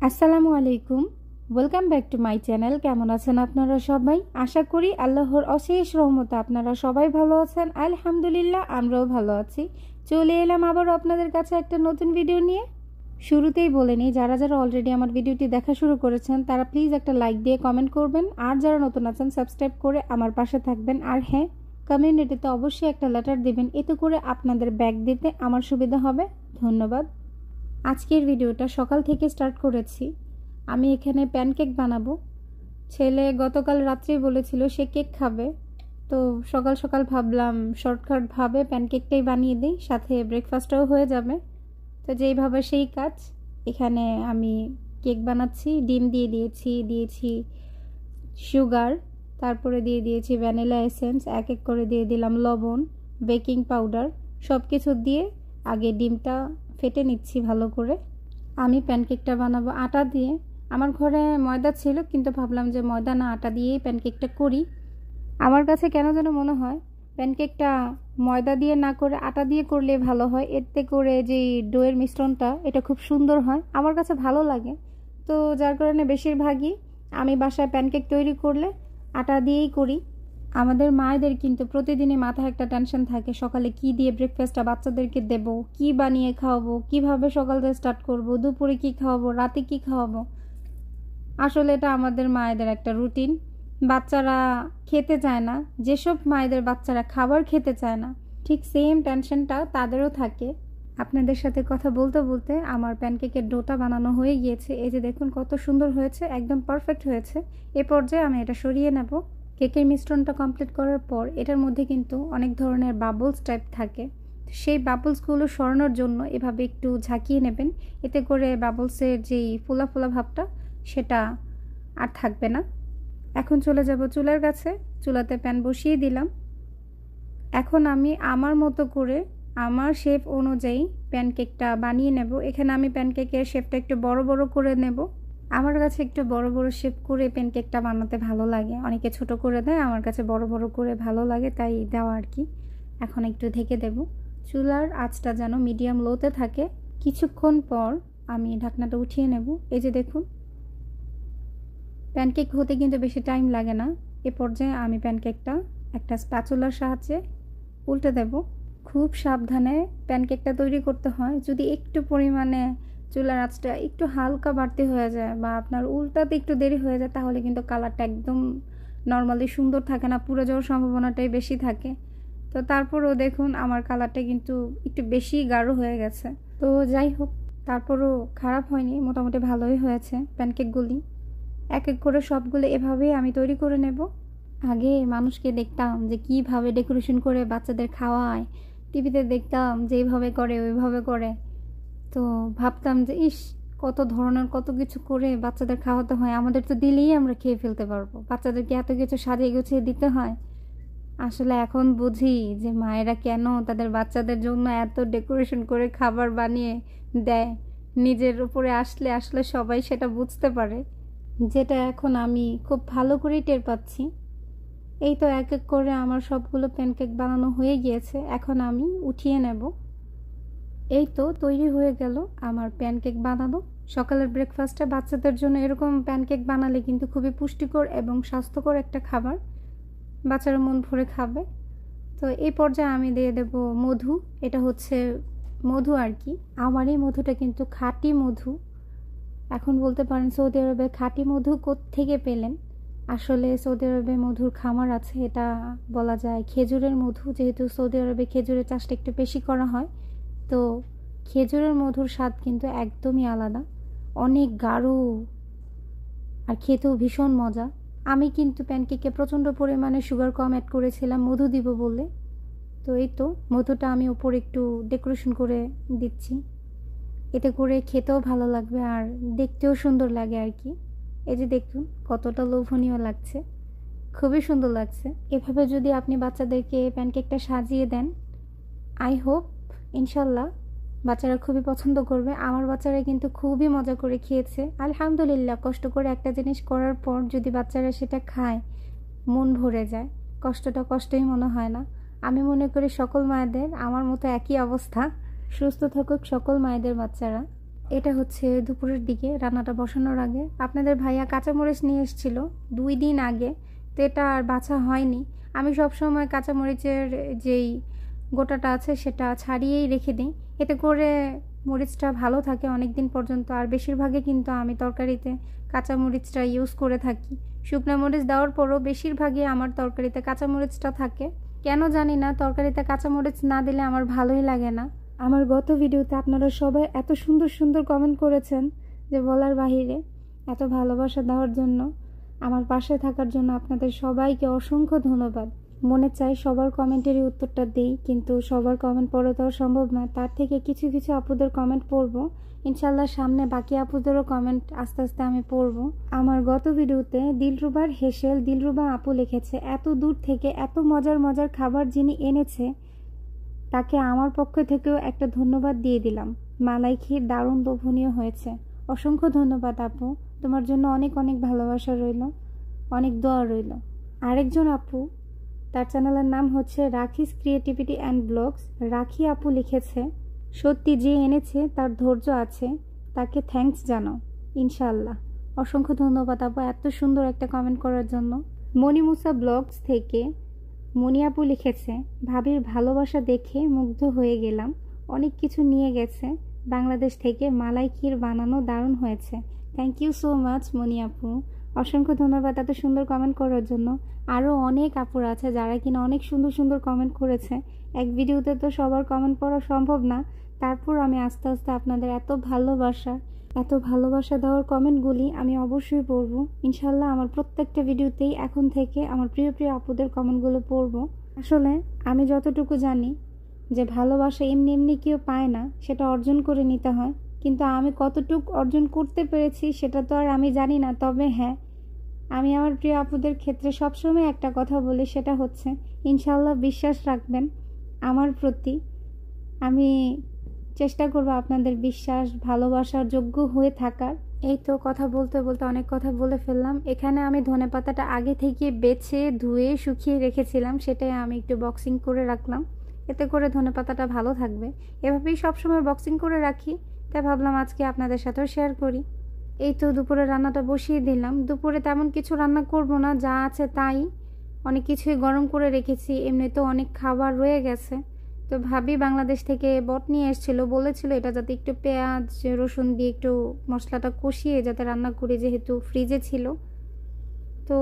আসসালামু আলাইকুম, welcome back to my channel. কেমন আছেন আপনারা সবাই? আশা করি আল্লাহর অশেষ রহমতে আপনারা সবাই ভালো আছেন। আলহামদুলিল্লাহ, আমরাও ভালো আছি। চলে এলাম আবারও আপনাদের কাছে একটা নতুন ভিডিও নিয়ে। শুরুতেই বলে নিই, যারা যারা অলরেডি আমার ভিডিওটি দেখা শুরু করেছেন তারা প্লিজ একটা লাইক দিয়ে কমেন্ট করবেন, আর যারা নতুন আছেন সাবস্ক্রাইব করে আমার পাশে থাকবেন। আর হ্যাঁ, কমিউনিটিতে অবশ্যই একটা লেটার দিবেন, এতে করে আপনাদের ব্যাগ দিতে আমার সুবিধা হবে। ধন্যবাদ। আজকের ভিডিওটা সকাল থেকে স্টার্ট করেছি। আমি এখানে প্যানকেক বানাবো। ছেলে গতকাল রাত্রেই বলেছিল সে কেক খাবে, তো সকাল সকাল ভাবলাম শর্টকাটভাবে প্যানকেকটাই বানিয়ে দিই, সাথে ব্রেকফাস্টও হয়ে যাবে। তো যেইভাবে সেই কাজ। এখানে আমি কেক বানাচ্ছি। ডিম দিয়েছি সুগার, তারপরে দিয়ে দিয়েছি ভ্যানিলা এসেন্স, এক এক করে দিয়ে দিলাম লবণ, বেকিং পাউডার। সব কিছু দিয়ে আগে ডিমটা ফেটে নিচ্ছি ভালো করে। আমি প্যানকেকটা বানাবো আটা দিয়ে। আমার ঘরে ময়দা ছিল, কিন্তু ভাবলাম যে ময়দা না আটা দিয়েই প্যানকেকটা করি। আমার কাছে কেন যেন মনে হয় প্যানকেকটা ময়দা দিয়ে না করে আটা দিয়ে করলে ভালো হয়। এতে করে যে ডোয়ের মিশ্রণটা এটা খুব সুন্দর হয়, আমার কাছে ভালো লাগে। তো যার কারণে বেশিরভাগই আমি বাসায় প্যানকেক তৈরি করলে আটা দিয়েই করি। আমাদের মায়েদের কিন্তু প্রতিদিনই মাথায় একটা টেনশন থাকে, সকালে কি দিয়ে ব্রেকফাস্টটা বাচ্চাদেরকে দেব, কি বানিয়ে খাওয়াবো, কিভাবে সকালটা স্টার্ট করব, দুপুরে কি খাওয়াবো, রাতে কি খাওয়াবো। আসলে এটা আমাদের মায়েদের একটা রুটিন। বাচ্চারা খেতে চায় না, যেসব মায়েদের বাচ্চারা খাবার খেতে চায় না, ঠিক সেম টেনশনটা তাদেরও থাকে। আপনাদের সাথে কথা বলতে বলতে আমার প্যানকেকের ডোটা বানানো হয়ে গিয়েছে। এই যে দেখুন কত সুন্দর হয়েছে, একদম পারফেক্ট হয়েছে। এ পর্যায়ে আমি এটা সরিয়ে নেব। কেকের মিশ্রণটা কমপ্লিট করার পর এটার মধ্যে কিন্তু অনেক ধরনের বাবলস টাইপ থাকে। সেই বাবলসগুলো সরানোর জন্য এভাবে একটু ঝাঁকিয়ে নেবেন, এতে করে বাবলসের যেই ফোলা ফোলা ভাবটা সেটা আর থাকবে না। এখন চলে যাব চুলার কাছে। চুলাতে প্যান বসিয়ে দিলাম। এখন আমি আমার মতো করে আমার শেপ অনুযায়ী প্যানকেকটা বানিয়ে নেব। এখানে আমি প্যানকেকের শেপটা একটু বড় বড় করে নেব। আমার কাছে একটু বড় বড় শেপ করে প্যানকেকটা বানাতে ভালো লাগে। অনেকে ছোট করে দেয়, আমার কাছে বড় বড় করে ভালো লাগে, তাই দেওয়া আর কি। এখন একটু ঢেকে দেব। চুলার আঁচটা যেন মিডিয়াম লোতে থাকে। কিছুক্ষণ পর আমি ঢাকনাটা উঠিয়ে নেব। এই যে দেখুন, প্যানকেক হতে কিন্তু বেশি টাইম লাগে না। এ পর্যায়ে আমি প্যানকেকটা একটা স্প্যাচুলার সাহায্যে উল্টে দেব। খুব সাবধানে প্যানকেকটা তৈরি করতে হয়। যদি একটু পরিমাণে চুলার আঁচটা একটু হালকা বাড়তি হয়ে যায় বা আপনার উল্টাতে একটু দেরি হয়ে যায়, তাহলে কিন্তু কালারটা একদম নর্মালি সুন্দর থাকে না, পুড়ে যাওয়ার সম্ভাবনাটাই বেশি থাকে। তো তারপরও দেখুন আমার কালারটা কিন্তু একটু বেশি গাঢ় হয়ে গেছে। তো যাই হোক, তারপরও খারাপ হয়নি, মোটামুটি ভালোই হয়েছে প্যানকেকগুলি। এক এক করে সবগুলো এভাবেই আমি তৈরি করে নেব। আগে মানুষকে দেখতাম যে কীভাবে ডেকোরেশন করে বাচ্চাদের খাওয়ায়, টিভিতে দেখতাম যে এইভাবে করে ওইভাবে করে। তো ভাবতাম যে ইস, কত ধরনের কত কিছু করে বাচ্চাদের খাওয়াতে হয়, আমাদের তো দিলেই আমরা খেয়ে ফেলতে পারবো, বাচ্চাদেরকে এত কিছু সাজিয়ে গুছিয়ে দিতে হয়। আসলে এখন বুঝি যে মায়েরা কেন তাদের বাচ্চাদের জন্য এত ডেকোরেশন করে খাবার বানিয়ে দেয়। নিজের উপরে আসলে সবাই সেটা বুঝতে পারে, যেটা এখন আমি খুব ভালো করেই টের পাচ্ছি। এই তো এক এক করে আমার সবগুলো প্যানকেক বানানো হয়ে গিয়েছে। এখন আমি উঠিয়ে নেব। এই তো তৈরি হয়ে গেল আমার প্যানকেক বানানো। সকালের ব্রেকফাস্টে বাচ্চাদের জন্য এরকম প্যানকেক বানালে কিন্তু খুবই পুষ্টিকর এবং স্বাস্থ্যকর একটা খাবার, বাচ্চারা মন ভরে খাবে। তো এই পর্যায়ে আমি দিয়ে দেব মধু। এটা হচ্ছে মধু আর কি। আমার এই মধুটা কিন্তু খাঁটি মধু। এখন বলতে পারেন সৌদি আরবে খাঁটি মধু কোত্থেকে পেলেন? আসলে সৌদি আরবে মধুর খামার আছে, এটা বলা যায় খেজুরের মধু। যেহেতু সৌদি আরবে খেজুরের চাষটা একটু বেশি করা হয়, তো খেজুরের মধুর স্বাদ কিন্তু একদমই আলাদা, অনেক গাঢ় আর খেতেও ভীষণ মজা। আমি কিন্তু প্যানকেকে প্রচণ্ড পরিমাণে সুগার কম অ্যাড করেছিলাম মধু দিব বলে। তো এই তো মধুটা আমি উপরে একটু ডেকোরেশন করে দিচ্ছি, এতে করে খেতেও ভালো লাগবে আর দেখতেও সুন্দর লাগে আর কি। এই যে দেখুন কতটা লোভনীয় লাগছে, খুবই সুন্দর লাগছে। এভাবে যদি আপনি বাচ্চাদেরকে প্যানকেকটা সাজিয়ে দেন, আই হোপ ইনশাল্লাহ বাচ্চারা খুবই পছন্দ করবে। আমার বাচ্চারা কিন্তু খুবই মজা করে খেয়েছে আলহামদুলিল্লাহ। কষ্ট করে একটা জিনিস করার পর যদি বাচ্চারা সেটা খায়, মন ভরে যায়, কষ্টটা কষ্টই মনে হয় না। আমি মনে করি সকল মায়েদের আমার মতো একই অবস্থা। সুস্থ থাকুক সকল মায়েদের বাচ্চারা। এটা হচ্ছে দুপুরের দিকে রান্নাটা বসানোর আগে। আপনাদের ভাইয়া কাঁচামরিচ নিয়ে এসেছিল 2 দিন আগে, তো এটা আর বাছা হয়নি। আমি সবসময় কাঁচামরিচের যেই গোটাটা আছে সেটা ছাড়িয়েই রেখে দিই, এতে করে মরিচটা ভালো থাকে অনেক দিন পর্যন্ত। আর বেশিরভাগই কিন্তু আমি তরকারিতে কাঁচামরিচটা ইউজ করে থাকি। শুকনো মরিচ দেওয়ার পরও বেশিরভাগই আমার তরকারিতে কাঁচামরিচটা থাকে। কেন জানি না, তরকারিতে কাঁচামরিচ না দিলে আমার ভালোই লাগে না। আমার গত ভিডিওতে আপনারা সবাই এত সুন্দর সুন্দর কমেন্ট করেছেন যে বলার বাহিরে। এত ভালোবাসা দেওয়ার জন্য, আমার পাশে থাকার জন্য আপনাদের সবাইকে অসংখ্য ধন্যবাদ। মনে চাই সবার কমেন্টেরই উত্তরটা দিই, কিন্তু সবার কমেন্ট পড়ে তো সম্ভব না। তার থেকে কিছু কিছু আপুদের কমেন্ট পড়বো ইনশাল্লাহ। সামনে বাকি আপুদেরও কমেন্ট আস্তে আস্তে আমি পড়বো। আমার গত ভিডিওতে দিলরুবার হেসেল দিলরুবা আপু লিখেছে, এত দূর থেকে এত মজার মজার খাবার যিনি এনেছে তাকে আমার পক্ষ থেকেও একটা ধন্যবাদ দিয়ে দিলাম। মালাই ক্ষীর দারুণ লোভনীয় হয়েছে। অসংখ্য ধন্যবাদ আপু, তোমার জন্য অনেক অনেক ভালোবাসা রইল, অনেক দোয়া রইল। আরেকজন আপু, তার চ্যানেলের নাম হচ্ছে রাখিস ক্রিয়েটিভিটি অ্যান্ড ব্লগস, রাখি আপু লিখেছে, সত্যি যে এনেছে তার ধৈর্য আছে, তাকে থ্যাঙ্কস জানাও ইনশাআল্লাহ। অসংখ্য ধন্যবাদ আপু এত সুন্দর একটা কমেন্ট করার জন্য। মণিমুসা ব্লগস থেকে মনি আপু লিখেছে, ভাবির ভালোবাসা দেখে মুগ্ধ হয়ে গেলাম, অনেক কিছু নিয়ে গেছে বাংলাদেশ থেকে, মালাই ক্ষীর বানানো দারুণ হয়েছে। থ্যাংক ইউ সো মাচ মনি আপু, অসংখ্য ধন্যবাদ এত সুন্দর কমেন্ট করার জন্য। আরও অনেক আপুর আছে যারা কিনা অনেক সুন্দর সুন্দর কমেন্ট করেছে। এক ভিডিওতে তো সবার কমেন্ট পড়া সম্ভব না, তারপর আমি আস্তে আস্তে আপনাদের এত ভালোবাসা দেওয়ার কমেন্টগুলি আমি অবশ্যই পড়ব ইনশাল্লাহ। আমার প্রত্যেকটা ভিডিওতেই এখন থেকে আমার প্রিয় প্রিয় আপুদের কমেন্টগুলো পড়ব। আসলে আমি যতটুকু জানি যে ভালোবাসা এমনি এমনি কেউ পায় না, সেটা অর্জন করে নিতে হয়। কিন্তু আমি কতটুকু অর্জন করতে পেরেছি সেটা তো আর আমি জানি না। তবে হ্যাঁ, আমি আমার প্রিয় আপুদের ক্ষেত্রে সবসময় একটা কথা বলি, সেটা হচ্ছে ইনশাল্লাহ বিশ্বাস রাখবেন আমার প্রতি। আমি চেষ্টা করব আপনাদের বিশ্বাস ভালোবাসার যোগ্য হয়ে থাকার। এই তো কথা বলতে বলতে অনেক কথা বলে ফেললাম। এখানে আমি ধনেপাতাটা আগে থেকে বেছে ধুয়ে শুকিয়ে রেখেছিলাম, সেটাই আমি একটু বক্সিং করে রাখলাম, এতে করে ধনেপাতাটা ভালো থাকবে। এভাবেই সবসময় বক্সিং করে রাখি, তাই ভাবলাম আজকে আপনাদের সাথেও শেয়ার করি। এই তো দুপুরে রান্নাটা বসিয়ে দিলাম। দুপুরে তেমন কিছু রান্না করব না, যা আছে তাই। অনেক কিছুই গরম করে রেখেছি, এমনিতেও অনেক খাবার রয়ে গেছে। তো ভাবি বাংলাদেশ থেকে বট নিয়ে এসেছিলো, বলেছিল এটা যাতে একটু পেঁয়াজ রসুন দিয়ে একটু মশলাটা কষিয়ে যাতে রান্না করি, যেহেতু ফ্রিজে ছিল। তো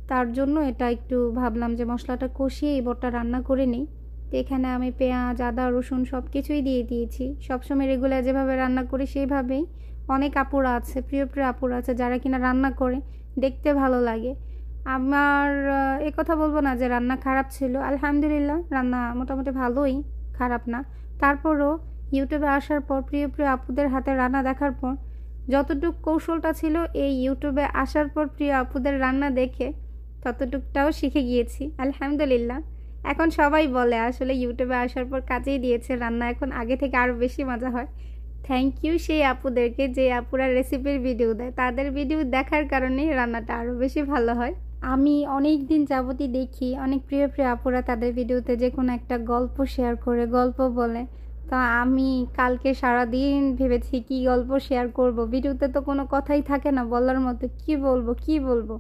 তার জন্য এটা একটু ভাবলাম যে মশলাটা কষিয়ে এই বটটা রান্না করে নিই। তো এখানে আমি পেঁয়াজ আদা রসুন সব কিছুই দিয়ে দিয়েছি। সবসময় রেগুলার যেভাবে রান্না করি সেইভাবেই। অনেক আপুরা আছে, প্রিয় প্রিয় আপুরা আছে যারা কিনা রান্না করে দেখতে ভালো লাগে। আমার কথা বলবো না যে রান্না খারাপ ছিল, আলহামদুলিল্লাহ রান্না মোটামুটি ভালোই, খারাপ না। তারপরও ইউটিউবে আসার পর প্রিয় প্রিয় আপুদের হাতে রান্না দেখার পর যতটুকু কৌশলটা ছিল, এই ইউটিউবে আসার পর প্রিয় আপুদের রান্না দেখে ততটুকটাও শিখে গিয়েছি আলহামদুলিল্লাহ। এখন সবাই বলে আসলে ইউটিউবে আসার পর কাজেই দিয়েছে, রান্না এখন আগে থেকে আরও বেশি মজা হয়। থ্যাংক ইউ সেই আপুদেরকে যে আপুরা রেসিপির ভিডিও দেয়, তাদের ভিডিও দেখার কারণেই রান্নাটা আরও বেশি ভালো হয়। আমি অনেক দিন যাবতই দেখি অনেক প্রিয় প্রিয় আপুরা তাদের ভিডিওতে যে কোনো একটা গল্প শেয়ার করে, গল্প বলে। তো আমি কালকে সারাদিন ভেবেছি কি গল্প শেয়ার করব, ভিডিওতে তো কোনো কথাই থাকে না বলার মতো, কি বলবো।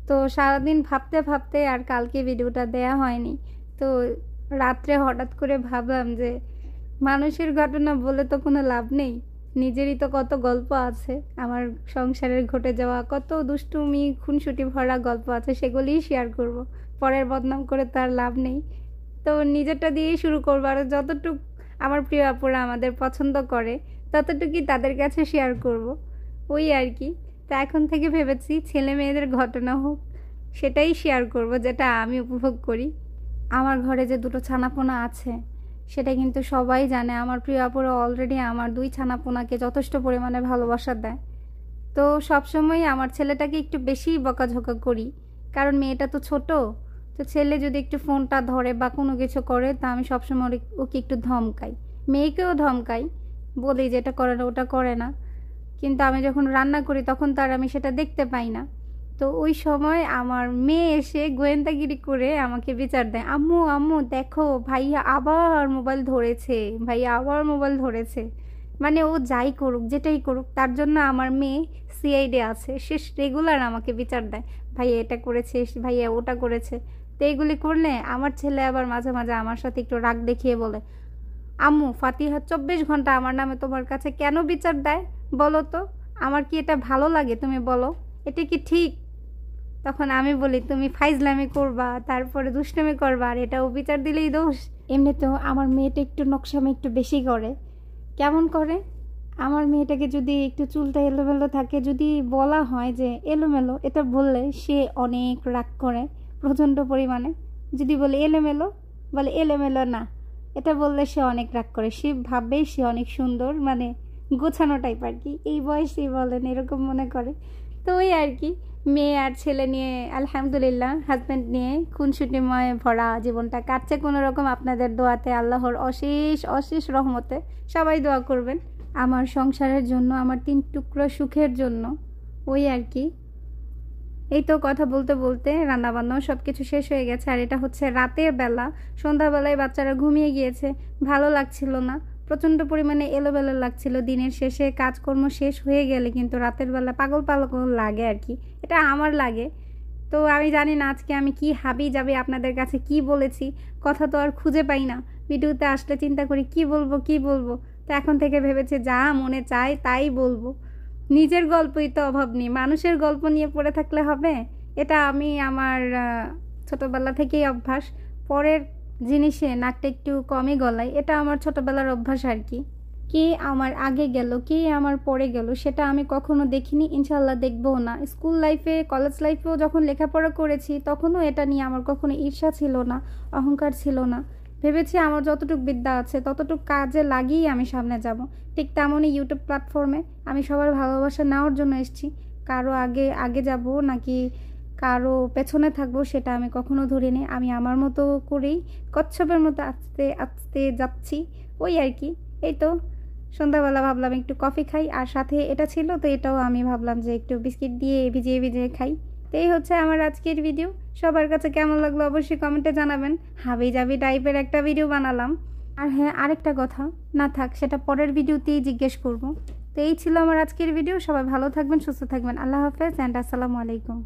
তো সারাদিন ভাবতে ভাবতে আর কালকে ভিডিওটা দেয়া হয়নি। তো রাত্রে হঠাৎ করে ভাবলাম যে মানুষের ঘটনা বলে তো কোনো লাভ নেই, নিজেরই তো কত গল্প আছে, আমার সংসারের ঘটে যাওয়া কত দুষ্টুমি খুনসুটি ভরা গল্প আছে, সেগুলিই শেয়ার করব। পরের বদনাম করে তো আর লাভ নেই। তো নিজেরটা দিয়েই শুরু করবো, আর যতটুকু আমার প্রিয় আপুরা আমাদের পছন্দ করে ততটুকুই তাদের কাছে শেয়ার করব, ওই আর কি। তো এখন থেকে ভেবেছি ছেলে মেয়েদের ঘটনা হোক, সেটাই শেয়ার করব যেটা আমি উপভোগ করি। আমার ঘরে যে দুটো ছানাপোনা আছে সেটা কিন্তু সবাই জানে। আমার প্রিয় আপুরা অলরেডি আমার 2 ছানাপোনাকে যথেষ্ট পরিমাণে ভালোবাসা দেয়। তো সবসময় আমার ছেলেটাকে একটু বেশিই বকাঝকা করি, কারণ মেয়েটা তো ছোট। তো ছেলে যদি একটু ফোনটা ধরে বা কোনো কিছু করে, তা আমি সবসময় ওকে একটু ধমকাই, মেয়েকেও ধমকাই, বলি যে এটা করে না ওটা করে না। কিন্তু আমি যখন রান্না করি তখন তো আর আমি সেটা দেখতে পাই না। তো ওই সময় আমার মেয়ে এসে গোয়েন্দাগিরি করে আমাকে বিচার দেয়, আম্মু দেখো ভাইয়া আবার মোবাইল ধরেছে। মানে ও যাই করুক, যেটাই করুক, তার জন্য আমার মেয়ে সিআইডি আছে, সে রেগুলার আমাকে বিচার দেয়, ভাইয়া এটা করেছে, ভাইয়া ওটা করেছে। তো এইগুলি করলে আমার ছেলে আবার মাঝে মাঝে আমার সাথে একটু রাগ দেখিয়ে বলে, আম্মু ফাতিহা 24 ঘন্টা আমার নামে তোমার কাছে কেন বিচার দেয় বলো তো, আমার কি এটা ভালো লাগে তুমি বলো, এটা কি ঠিক? তখন আমি বলি, তুমি ফাইজলামি করবা, তারপরে দুষ্টামি করবা, আর এটাও বিচার দিলেই দোষ? এমনিতেও আমার মেয়েটা একটু নকশামি একটু বেশি করে। কেমন করে? আমার মেয়েটাকে যদি একটু চুলটা এলোমেলো থাকে, যদি বলা হয় যে এলোমেলো, এটা বললে সে অনেক রাগ করে প্রচণ্ড পরিমাণে। যদি বলে এলোমেলো, বলে এলোমেলো না, এটা বললে সে অনেক রাগ করে, সে ভাববে সে অনেক সুন্দর, মানে গোছানো টাইপ আর কি, এই বয়সেই বলেন এরকম মনে করে। তো ওই আর কি, মেয়ে আর ছেলে নিয়ে আলহামদুলিল্লাহ, হাজব্যান্ড নিয়ে খুনসুটিময় ভরা জীবনটা কাটছে কোনো রকম। আপনাদের দোয়াতে, আল্লাহর অশেষ অশেষ রহমতে, সবাই দোয়া করবেন আমার সংসারের জন্য, আমার 3 টুকরো সুখের জন্য। ওই আর কি। এই তো কথা বলতে বলতে রান্নাবান্নাও সব কিছু শেষ হয়ে গেছে, আর এটা হচ্ছে রাতের বেলা, সন্ধ্যাবেলায় বাচ্চারা ঘুমিয়ে গিয়েছে, ভালো লাগছিল না, প্রচণ্ড পরিমাণে এলোমেলো লাগছিল। দিনের শেষে কাজকর্ম শেষ হয়ে গেলে কিন্তু রাতের বেলা পাগল পাগল লাগে আর কি, এটা আমার লাগে। তো আমি জানি না আজকে আমি কি হাবি যাবে আপনাদের কাছে কি বলেছি, কথা তো আর খুঁজে পাই না। ভিডিওতে আসলে চিন্তা করি কি বলবো কি বলবো, তো এখন থেকে ভেবেছে যা মনে চায় তাই বলবো। নিজের গল্পই তো অভাব নেই, মানুষের গল্প নিয়ে পড়ে থাকলে হবে? এটা আমি আমার ছোটোবেলা থেকেই অভ্যাস। পরের জিনিসে নাকটা একটু কমই গলায়, এটা আমার ছোটোবেলার অভ্যাস আর কি। কে আমার আগে গেল, কে আমার পরে গেল, সেটা আমি কখনো দেখিনি, ইনশাল্লাহ দেখবও না। স্কুল লাইফে, কলেজ লাইফেও যখন লেখাপড়া করেছি তখনও এটা নিয়ে আমার কখনো ঈর্ষা ছিল না, অহংকার ছিল না। ভেবেছি আমার যতটুকু বিদ্যা আছে ততটুকু কাজে লাগিয়েই আমি সামনে যাব। ঠিক তেমনই ইউটিউব প্ল্যাটফর্মে আমি সবার ভালোবাসা নেওয়ার জন্য এসেছি। কারো আগে আগে যাব নাকি কারো পেছনে থাকবো সেটা আমি কখনো ধরিনি। আমি আমার মতো করেই কচ্ছপের মতো আস্তে আস্তে যাচ্ছি। ওই আর কি। এই তো সন্ধ্যাবেলা ভাবলাম একটু কফি খাই, আর সাথে এটা ছিল, তো এটাও আমি ভাবলাম যে একটু বিস্কিট দিয়ে ভিজিয়ে ভিজিয়ে খাই। তো এই হচ্ছে আমার আজকের ভিডিও। সবার কাছে কেমন লাগলো অবশ্যই কমেন্টে জানাবেন। হাবি জাবি টাইপের একটা ভিডিও বানালাম। আর হ্যাঁ, আরেকটা কথা, না থাক সেটা পরের ভিডিওতেই জিজ্ঞেস করব। তো এই ছিল আমার আজকের ভিডিও। সবাই ভালো থাকবেন, সুস্থ থাকবেন। আল্লাহ হাফেজ অ্যান্ড আসসালামু আলাইকুম।